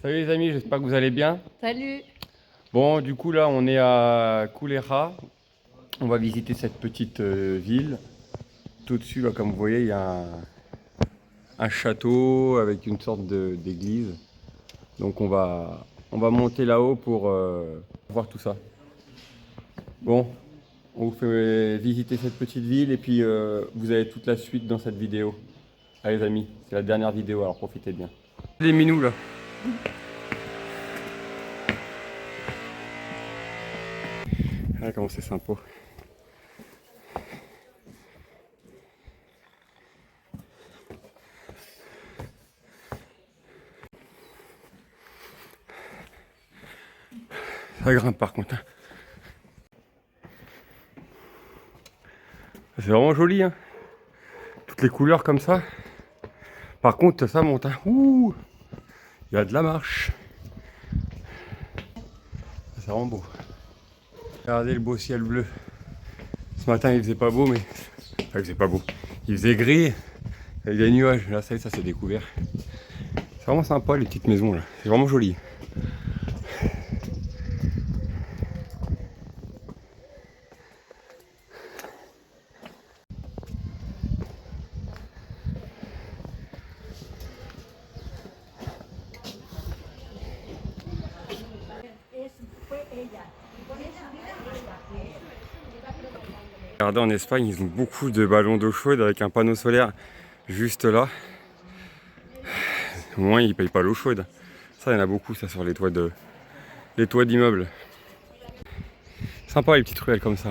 Salut les amis, j'espère que vous allez bien. Salut. Bon, du coup là on est à Kulera. On va visiter cette petite ville. Tout dessus, là, comme vous voyez, il y a un château avec une sorte d'église. Donc on va monter là-haut pour voir tout ça. Bon, on vous fait visiter cette petite ville et puis vous avez toute la suite dans cette vidéo. Allez les amis, c'est la dernière vidéo, alors profitez bien. Les minous là. Ah, comment c'est sympa. Ça grimpe par contre, hein. C'est vraiment joli, hein. Toutes les couleurs comme ça. Par contre, ça monte, hein. Ouh, il y a de la marche. C'est vraiment beau. Regardez le beau ciel bleu. Ce matin, il faisait pas beau, mais... Enfin, il faisait pas beau. Il faisait gris, avec des nuages. Là, ça s'est découvert. C'est vraiment sympa, les petites maisons, là. C'est vraiment joli. Regardez, en Espagne, ils ont beaucoup de ballons d'eau chaude avec un panneau solaire juste là. Au moins, ils ne payent pas l'eau chaude. Ça, il y en a beaucoup, ça, sur les toits d'immeubles. Sympa, les petites ruelles comme ça.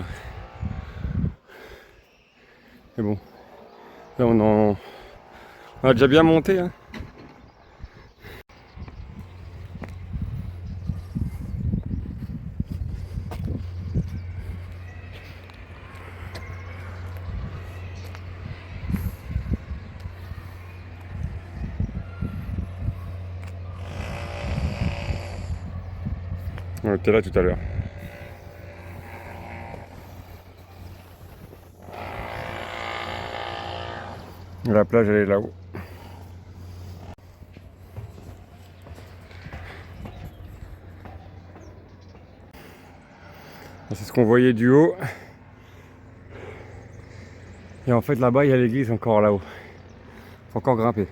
Mais bon, là, on a déjà bien monté, hein. On était là tout à l'heure. La plage, elle est là-haut. C'est ce qu'on voyait du haut. Et en fait, là-bas, il y a l'église encore là-haut. Faut encore grimper.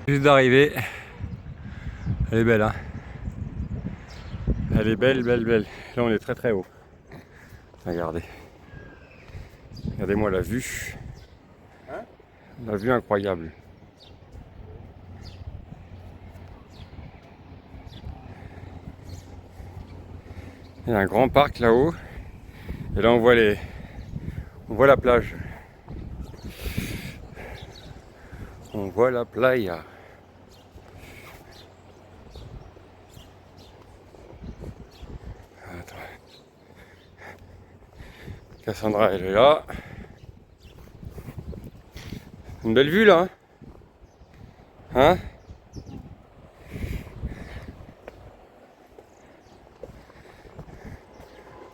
Juste d'arriver. Elle est belle, hein. Elle est belle, belle, belle. Là, on est très très haut. Regardez. Regardez-moi la vue. La vue incroyable. Il y a un grand parc là-haut. Et là, on voit la plage. On voit la playa. Attends. Cassandra, elle est là. Une belle vue là, hein?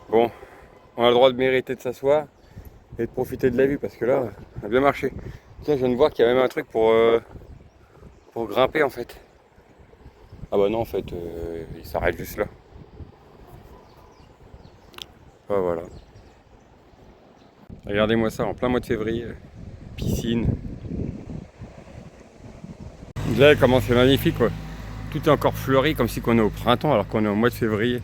Bon, on a le droit de mériter de s'asseoir et de profiter de la vue parce que là, ça a bien marché. Tiens, je viens de voir qu'il y a même un truc pour grimper en fait. Ah bah non, en fait, il s'arrête juste là. Ah voilà. Regardez-moi ça, en plein mois de février. Piscine. Là, comment c'est magnifique, quoi. Tout est encore fleuri comme si on est au printemps alors qu'on est au mois de février.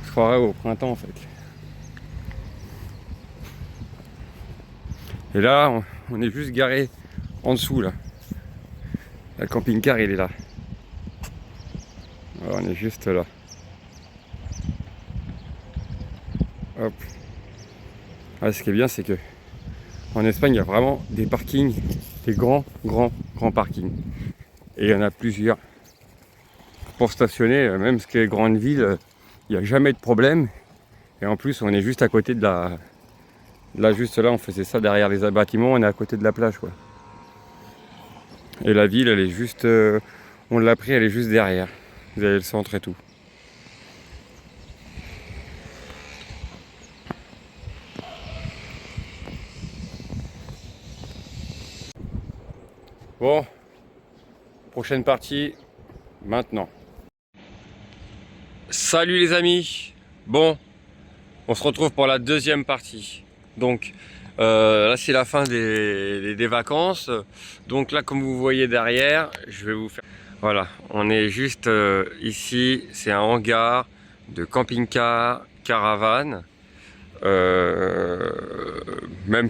Je croirais au printemps en fait. Et là, on est juste garé en dessous là. Le camping-car il est là. Alors, on est juste là. Hop. Ah, ce qui est bien, c'est que en Espagne, il y a vraiment des parkings, des grands parkings. Et il y en a plusieurs. Pour stationner, même ce qui est grande ville, il n'y a jamais de problème. Et en plus, on est juste à côté de la... Là, juste là, on faisait ça derrière les bâtiments, on est à côté de la plage, quoi. Et la ville, elle est juste... on l'a pris, elle est juste derrière. Vous avez le centre et tout. Bon, Prochaine partie, maintenant. Salut les amis. Bon, on se retrouve pour la deuxième partie. Donc là c'est la fin des vacances. Donc là comme vous voyez derrière, je vais vous faire... Voilà, on est juste ici, c'est un hangar de camping-car, caravane, même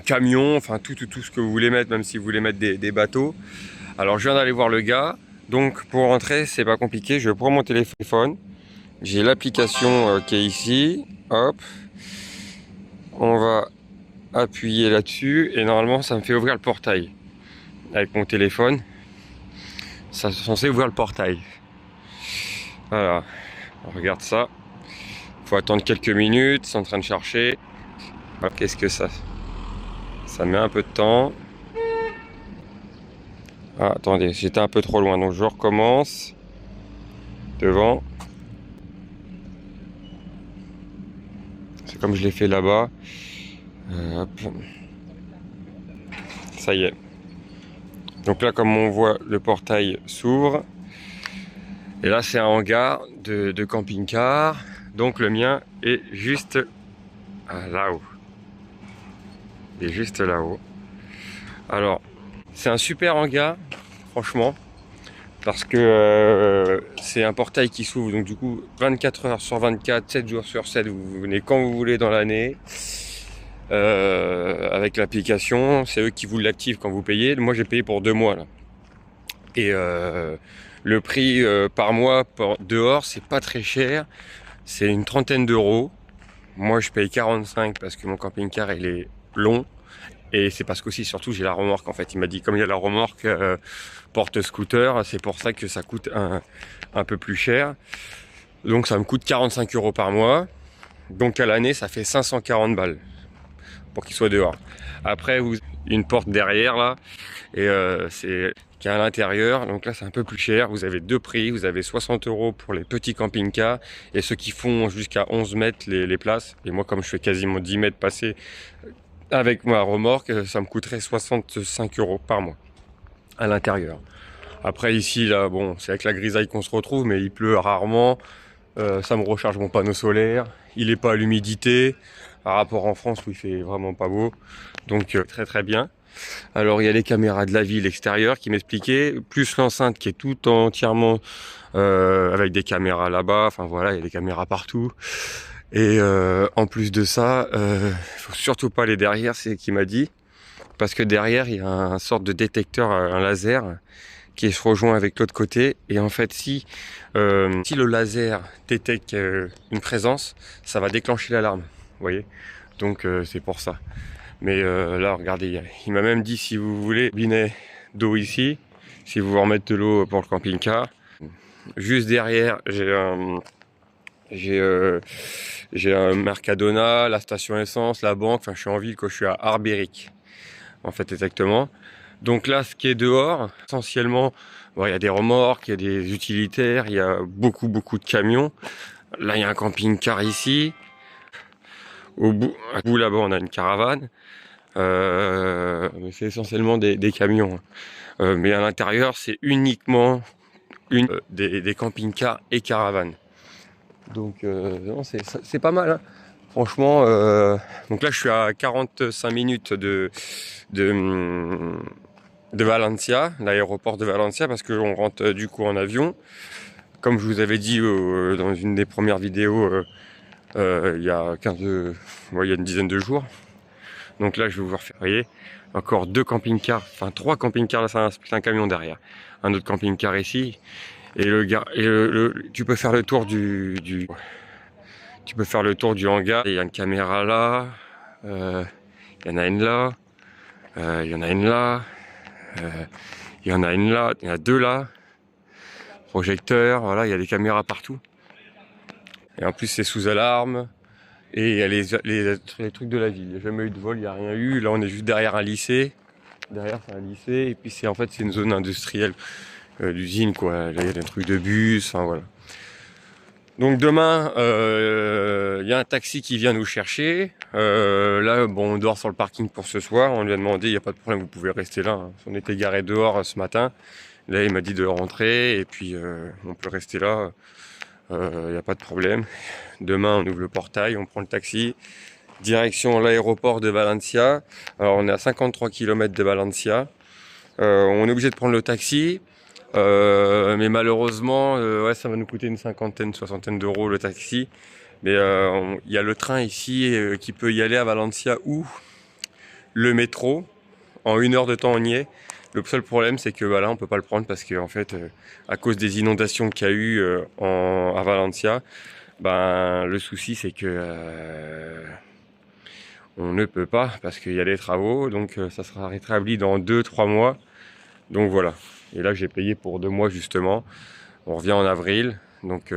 camion, enfin tout ce que vous voulez mettre, même si vous voulez mettre des bateaux. Alors je viens d'aller voir le gars, donc pour rentrer c'est pas compliqué, je prends mon téléphone, j'ai l'application qui est ici, hop, on va appuyer là-dessus et normalement ça me fait ouvrir le portail. Avec mon téléphone, ça c'est censé ouvrir le portail. Voilà, on regarde ça, faut attendre quelques minutes, c'est en train de chercher. Voilà, qu'est-ce que ça met un peu de temps. Ah, attendez, j'étais un peu trop loin, donc je recommence. Devant. C'est comme je l'ai fait là-bas. Hop. Ça y est. Donc là, comme on voit, le portail s'ouvre. Et là, c'est un hangar de camping-car. Donc le mien est juste là-haut. Il est juste là-haut. Alors, c'est un super hangar, franchement. Parce que c'est un portail qui s'ouvre, donc du coup 24 heures sur 24, 7 jours sur 7, vous venez quand vous voulez dans l'année. Avec l'application, c'est eux qui vous l'activent quand vous payez. Moi j'ai payé pour 2 mois là. Et le prix par mois dehors, c'est pas très cher, c'est une trentaine d'euros. Moi je paye 45 parce que mon camping-car il est long. Et c'est parce qu'aussi, surtout, j'ai la remorque en fait. Il m'a dit, comme il y a la remorque porte-scooter, c'est pour ça que ça coûte un peu plus cher. Donc ça me coûte 45 euros par mois. Donc à l'année, ça fait 540 balles pour qu'il soit dehors. Après, vous une porte derrière là, et c'est qui est à l'intérieur. Donc là, c'est un peu plus cher. Vous avez deux prix. Vous avez 60 euros pour les petits camping-cars et ceux qui font jusqu'à 11 mètres les places. Et moi, comme je fais quasiment 10 mètres passés, avec ma remorque, ça me coûterait 65 euros par mois à l'intérieur. Après ici, là, bon, c'est avec la grisaille qu'on se retrouve, mais il pleut rarement. Ça me recharge mon panneau solaire. Il n'est pas à l'humidité par rapport en France où il fait vraiment pas beau. Donc très très bien. Alors il y a les caméras de la ville extérieure qui m'expliquaient, plus l'enceinte qui est tout entièrement avec des caméras là-bas. Enfin voilà, il y a des caméras partout. Et en plus de ça, faut surtout pas aller derrière, c'est ce qu'il m'a dit, parce que derrière il y a un sorte de détecteur, un laser qui se rejoint avec l'autre côté. Et en fait, si le laser détecte une présence, ça va déclencher l'alarme. Vous voyez, donc c'est pour ça. Mais là, regardez, il m'a même dit si vous voulez robinet d'eau ici, si vous voulez remettre de l'eau pour le camping-car. Juste derrière, j'ai un Mercadona, la station essence, la banque, enfin je suis en ville, je suis à Arbéric, en fait exactement. Donc là, ce qui est dehors, essentiellement, bon, il y a des remorques, il y a des utilitaires, il y a beaucoup de camions. Là, il y a un camping-car ici. Au bout là-bas, on a une caravane. Mais c'est essentiellement des camions. Mais à l'intérieur, c'est uniquement des camping-cars et caravanes. Donc non, c'est pas mal, hein. Franchement, donc là je suis à 45 minutes de Valencia, l'aéroport de Valencia, parce qu'on rentre du coup en avion. Comme je vous avais dit dans une des premières vidéos il y a une dizaine de jours. Donc là je vais vous refaire, vous voyez, encore deux camping-cars, enfin 3 camping-cars, là c'est un camion derrière. Un autre camping-car ici. Et tu peux faire le tour tu peux faire le tour du hangar. Il y a une caméra là, il y en a une là, il y en a une là, il y en a une là, il y en a deux là. Projecteur, voilà, il y a des caméras partout. Et en plus c'est sous alarme. Et il y a les trucs de la ville. Il n'y a jamais eu de vol, il n'y a rien eu. Là on est juste derrière un lycée. Derrière c'est un lycée. Et puis c'est une zone industrielle. D'usine quoi, là il y a des trucs de bus, enfin voilà. Donc demain il y a un taxi qui vient nous chercher. Là bon, on dort sur le parking pour ce soir. On lui a demandé, il n'y a pas de problème, vous pouvez rester là, hein. On était garé dehors ce matin Là, il m'a dit de rentrer et puis on peut rester là, il n'y a pas de problème. Demain, on ouvre le portail, on prend le taxi, direction l'aéroport de Valencia. Alors, on est à 53 km de Valencia. On est obligé de prendre le taxi, mais malheureusement, ouais, ça va nous coûter une soixantaine d'euros le taxi. Mais il y a le train ici qui peut y aller à Valencia ou le métro. En 1 heure de temps, on y est. Le seul problème, c'est que là, on peut pas le prendre parce que, en fait, à cause des inondations qu'il y a eu à Valencia, ben, le souci, c'est que on ne peut pas parce qu'il y a des travaux. Donc, ça sera rétabli dans 2-3 mois. Donc voilà. Et là, j'ai payé pour 2 mois justement. On revient en avril. Donc,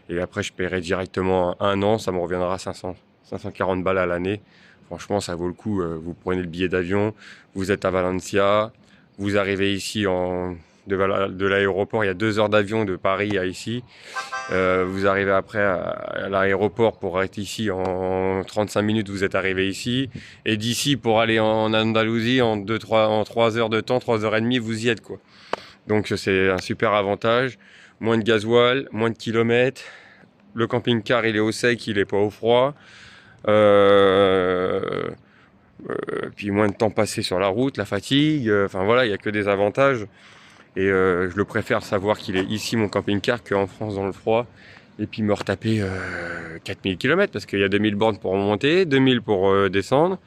et après, je paierai directement 1 an. Ça me reviendra 540 balles à l'année. Franchement, ça vaut le coup. Vous prenez le billet d'avion, vous êtes à Valencia, vous arrivez ici de l'aéroport. Il y a 2 heures d'avion de Paris à ici. Vous arrivez après à l'aéroport pour être ici en 35 minutes. Vous êtes arrivé ici. Et d'ici pour aller en Andalousie en 3 heures de temps, 3 heures et demie, vous y êtes quoi. Donc c'est un super avantage. Moins de gasoil, moins de kilomètres. Le camping-car, il est au sec, il est pas au froid. Puis moins de temps passé sur la route, la fatigue, enfin voilà, il n'y a que des avantages. Et je le préfère savoir qu'il est ici mon camping-car qu'en France dans le froid. Et puis me retaper 4000 km parce qu'il y a 2000 bornes pour monter, 2000 pour descendre.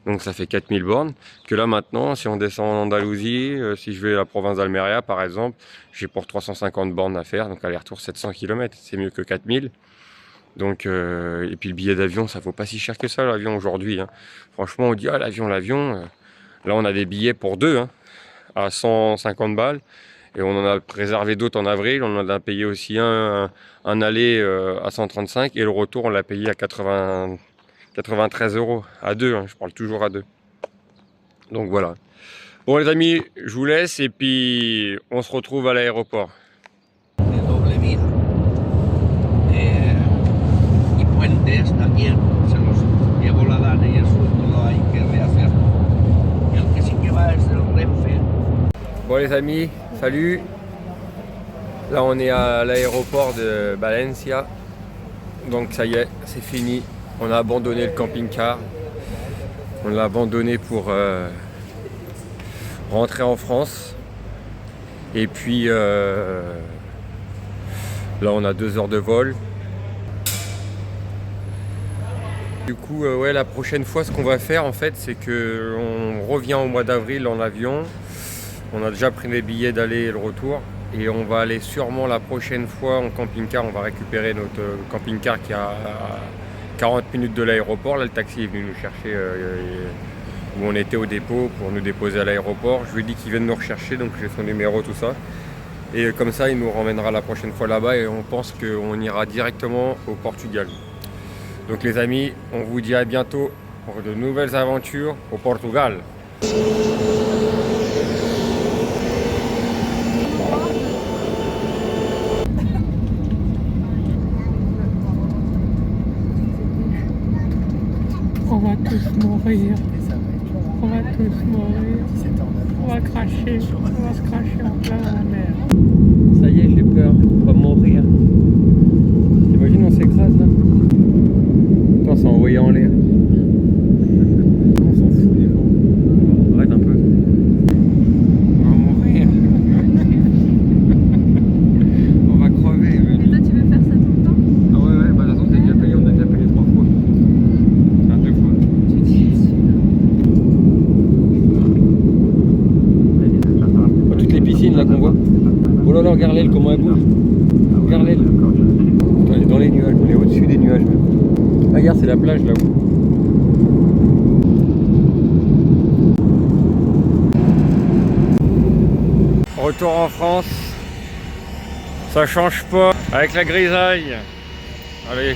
Donc ça fait 4000 bornes. Que là maintenant, si on descend en Andalousie, si je vais à la province d'Almeria par exemple, j'ai pour 350 bornes à faire. Donc aller-retour 700 km, c'est mieux que 4000. Donc, et puis le billet d'avion, ça vaut pas si cher que ça l'avion aujourd'hui. Hein. Franchement, on dit ah l'avion. Là, on a des billets pour 2 hein, à 150 balles. Et on en a réservé d'autres en avril. On en a payé aussi un aller à 135 et le retour, on l'a payé à 93 euros à 2. Hein, je parle toujours à 2. Donc voilà. Bon les amis, je vous laisse et puis on se retrouve à l'aéroport. También se los llevó la Dana y eso todo hay que rehacer. Y el que sí que va es el Renfe. Bon les amis, salut. Là on est à l'aéroport de Valencia. Donc ça y est, c'est fini. On a abandonné le camping-car. On l'a abandonné pour rentrer en France. Et puis là on a 2 heures de vol. Du coup, ouais, la prochaine fois, ce qu'on va faire, en fait, c'est que on revient au mois d'avril en avion. On a déjà pris les billets d'aller et le retour. Et on va aller sûrement la prochaine fois en camping-car. On va récupérer notre camping-car qui est à 40 minutes de l'aéroport. Là, le taxi est venu nous chercher où on était au dépôt pour nous déposer à l'aéroport. Je lui ai dit qu'il vienne nous rechercher, donc j'ai son numéro, tout ça. Et comme ça, il nous ramènera la prochaine fois là-bas et on pense qu'on ira directement au Portugal. Donc les amis, on vous dit à bientôt pour de nouvelles aventures au Portugal. On va tous mourir. On va tous mourir. On va cracher. On va se cracher en plein dans la mer. Ça y est, j'ai peur. On va mourir. T'imagines, on s'écrase là? Attends, c'est envoyé en l'air. On s'en fout les gens. Arrête un peu. On va mourir. On va crever. Et toi, tu veux faire ça tout le temps? Ah ouais, bah de toute façon, c'est déjà payé. On a déjà payé 3 fois. Enfin, 2 fois. Tu dis Toutes les piscines là qu'on voit. Oh là là, regarde l'aile, comment elle bouge. Regarde l'aile. On est dans les nuages, on est au-dessus des nuages même. Ah, regarde, c'est la plage là-haut. Retour en France. Ça change pas avec la grisaille. Allez.